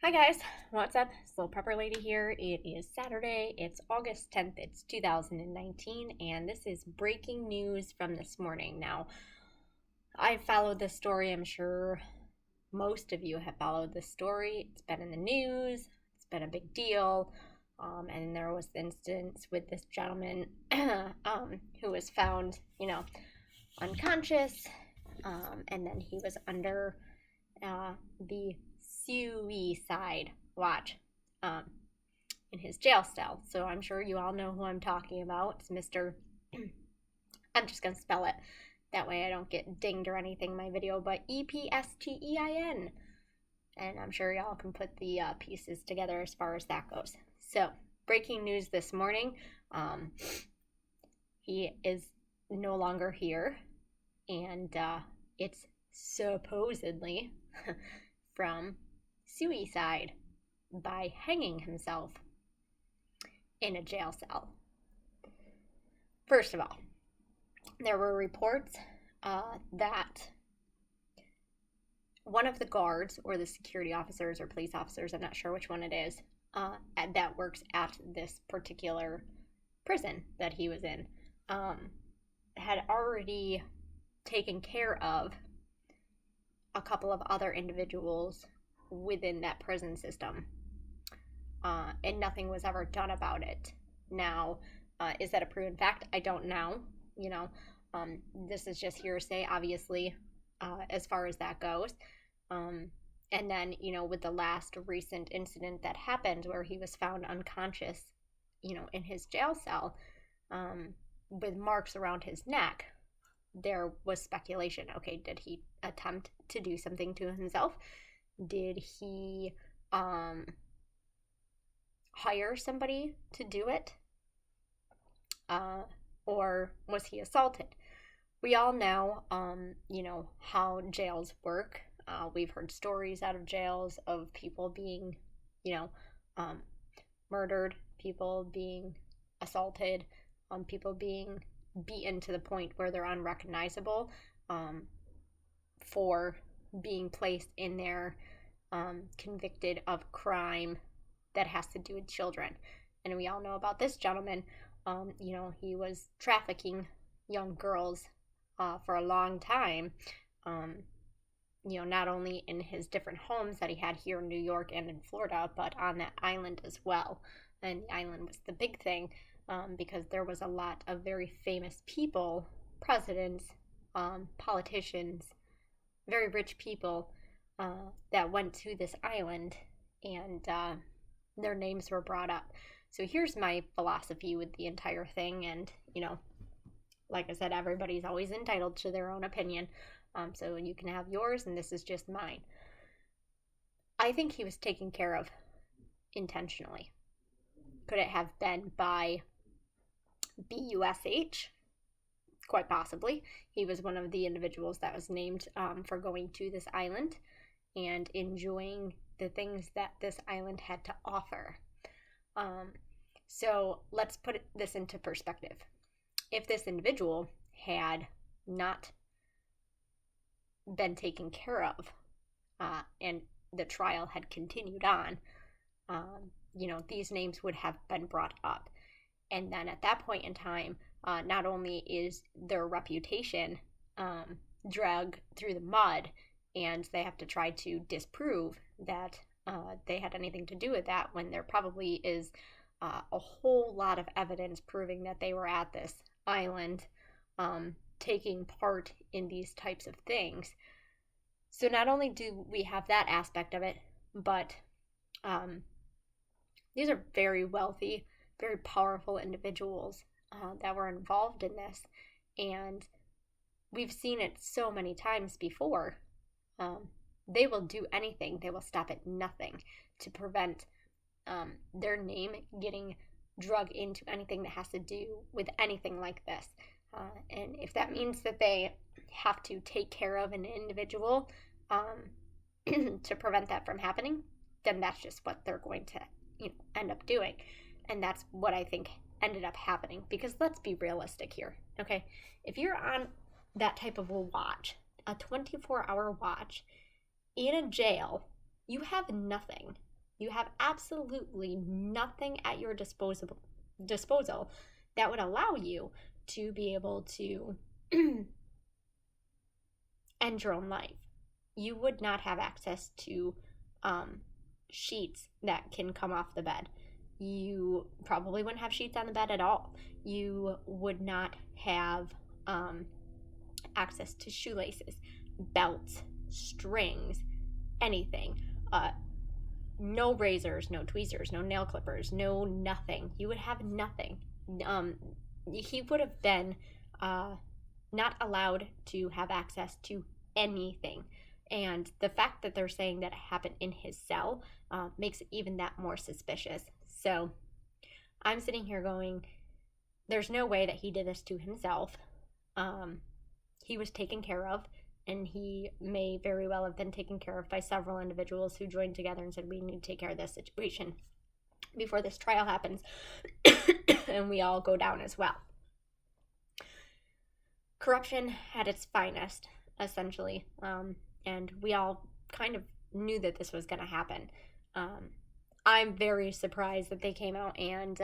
Hi guys, what's up? Slow Pepper Lady here. It is Saturday. It's August 10th. It's 2019, and this is breaking news from this morning. Now, I've followed this story. I'm sure most of you have followed this story. It's been in the news. It's been a big deal. And there was the instance with this gentleman who was found, unconscious. And then he was under the suicide watch um, in his jail cell. So I'm sure you all know who I'm talking about. It's Mr. I'm just going to spell it. That way I don't get dinged or anything in my video, but Epstein. And I'm sure y'all can put the pieces together as far as that goes. So, breaking news this morning. He is no longer here. And it's supposedly from suicide by hanging himself in a jail cell. First of all, there were reports that one of the guards or the security officers or police officers, I'm not sure which one it is, that works at this particular prison that he was in, had already taken care of a couple of other individuals within that prison system, and nothing was ever done about it. Now, is that a proven fact? I don't know. This is just hearsay, obviously, as far as that goes. And then, with the last recent incident that happened where he was found unconscious, in his jail cell, with marks around his neck, there was speculation. Okay, did he attempt to do something to himself? Did he hire somebody to do it? Or was he assaulted? We all know, how jails work. We've heard stories out of jails of people being, murdered, people being assaulted, people being beaten to the point where they're unrecognizable, for being placed in there, convicted of crime that has to do with children. And we all know about this gentleman. He was trafficking young girls for a long time, not only in his different homes that he had here in New York and in Florida, but on that island as well. And the island was the big thing, because there was a lot of very famous people, presidents, politicians, very rich people that went to this island, and their names were brought up. So here's my philosophy with the entire thing, and like I said, everybody's always entitled to their own opinion, so you can have yours, and this is just mine. I think he was taken care of intentionally. Could it have been by BUSH? Quite possibly. He was one of the individuals that was named for going to this island and enjoying the things that this island had to offer. So let's put this into perspective. If this individual had not been taken care of, and the trial had continued on, these names would have been brought up. And then at that point in time, not only is their reputation dragged through the mud, and they have to try to disprove that they had anything to do with that, when there probably is a whole lot of evidence proving that they were at this island, taking part in these types of things. So not only do we have that aspect of it, but these are very wealthy, very powerful individuals that were involved in this, and we've seen it so many times before. They will do anything, they will stop at nothing to prevent their name getting drug into anything that has to do with anything like this. And if that means that they have to take care of an individual to prevent that from happening, then that's just what they're going to end up doing. And that's what I think ended up happening. Because let's be realistic here, okay? If you're on that type of a watch, a 24-hour watch, in a jail, you have nothing. You have absolutely nothing at your disposal that would allow you to be able to end your own life. You would not have access to sheets that can come off the bed. You probably wouldn't have sheets on the bed at all. You would not have access to shoelaces, belts, strings, anything. No razors, no tweezers, no nail clippers, no nothing. You would have nothing. He would have been not allowed to have access to anything. And the fact that they're saying that it happened in his cell makes it even that more suspicious. So I'm sitting here going, there's no way that he did this to himself. He was taken care of, and he may very well have been taken care of by several individuals who joined together and said, we need to take care of this situation before this trial happens and we all go down as well. Corruption at its finest, essentially, and we all kind of knew that this was going to happen. I'm very surprised that they came out and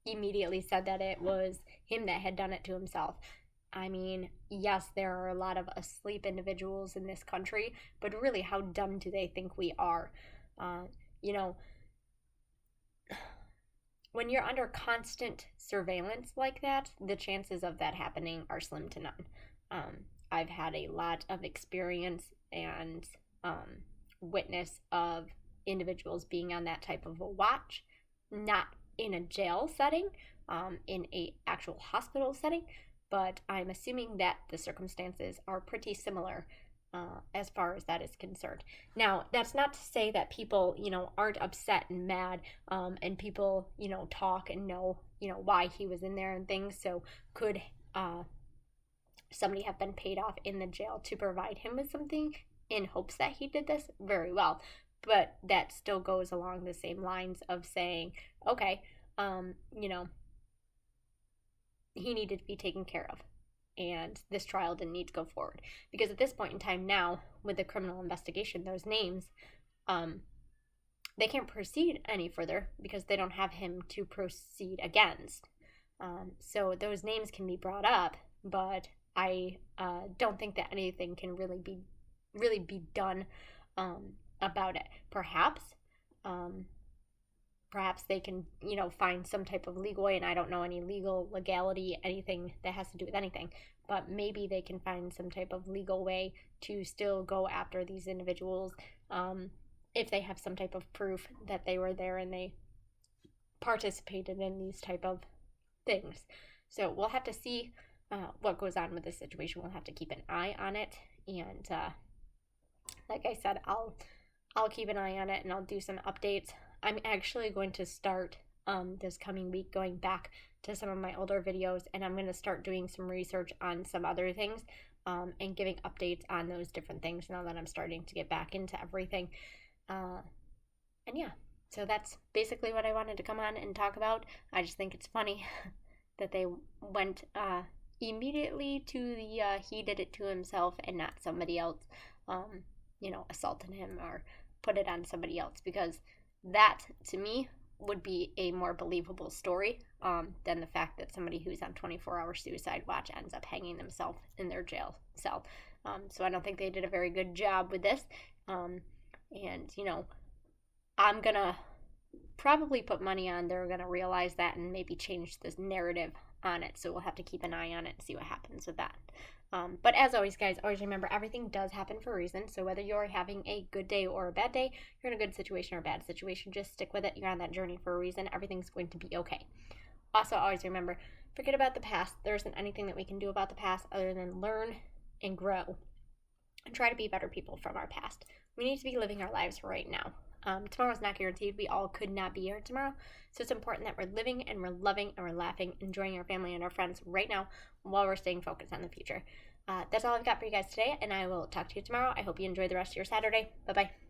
immediately said that it was him that had done it to himself. I mean, yes, there are a lot of asleep individuals in this country, but really, how dumb do they think we are? When you're under constant surveillance like that, the chances of that happening are slim to none. I've had a lot of experience and witness of individuals being on that type of a watch, not in a jail setting, in a actual hospital setting, but I'm assuming that the circumstances are pretty similar as far as that is concerned. Now, that's not to say that people, aren't upset and mad, and people, talk and know, why he was in there and things. So could somebody have been paid off in the jail to provide him with something in hopes that he did this? Very well. But that still goes along the same lines of saying, okay, he needed to be taken care of, and this trial didn't need to go forward. Because at this point in time now, with the criminal investigation, those names, they can't proceed any further because they don't have him to proceed against. So those names can be brought up, but I don't think that anything can really be done about it. Perhaps they can, find some type of legal way, and I don't know any legality, anything that has to do with anything, but maybe they can find some type of legal way to still go after these individuals if they have some type of proof that they were there and they participated in these type of things. So we'll have to see what goes on with this situation. We'll have to keep an eye on it, and like I said, I'll keep an eye on it, and I'll do some updates. I'm actually going to start this coming week going back to some of my older videos, and I'm going to start doing some research on some other things and giving updates on those different things now that I'm starting to get back into everything. And yeah, so that's basically what I wanted to come on and talk about. I just think it's funny that they went immediately to the he did it to himself and not somebody else, assaulted him or put it on somebody else, because that, to me, would be a more believable story than the fact that somebody who's on 24-hour suicide watch ends up hanging themselves in their jail cell. So I don't think they did a very good job with this. And, I'm going to probably put money on they're going to realize that and maybe change this narrative on it. So we'll have to keep an eye on it and see what happens with that. But as always, guys, always remember, everything does happen for a reason. So whether you're having a good day or a bad day, you're in a good situation or a bad situation, just stick with it. You're on that journey for a reason. Everything's going to be okay. Also, always remember, forget about the past. There isn't anything that we can do about the past other than learn and grow and try to be better people from our past. We need to be living our lives right now. Tomorrow's not guaranteed. We all could not be here tomorrow. So it's important that we're living and we're loving and we're laughing, enjoying our family and our friends right now while we're staying focused on the future. That's all I've got for you guys today, and I will talk to you tomorrow. I hope you enjoy the rest of your Saturday. Bye-bye.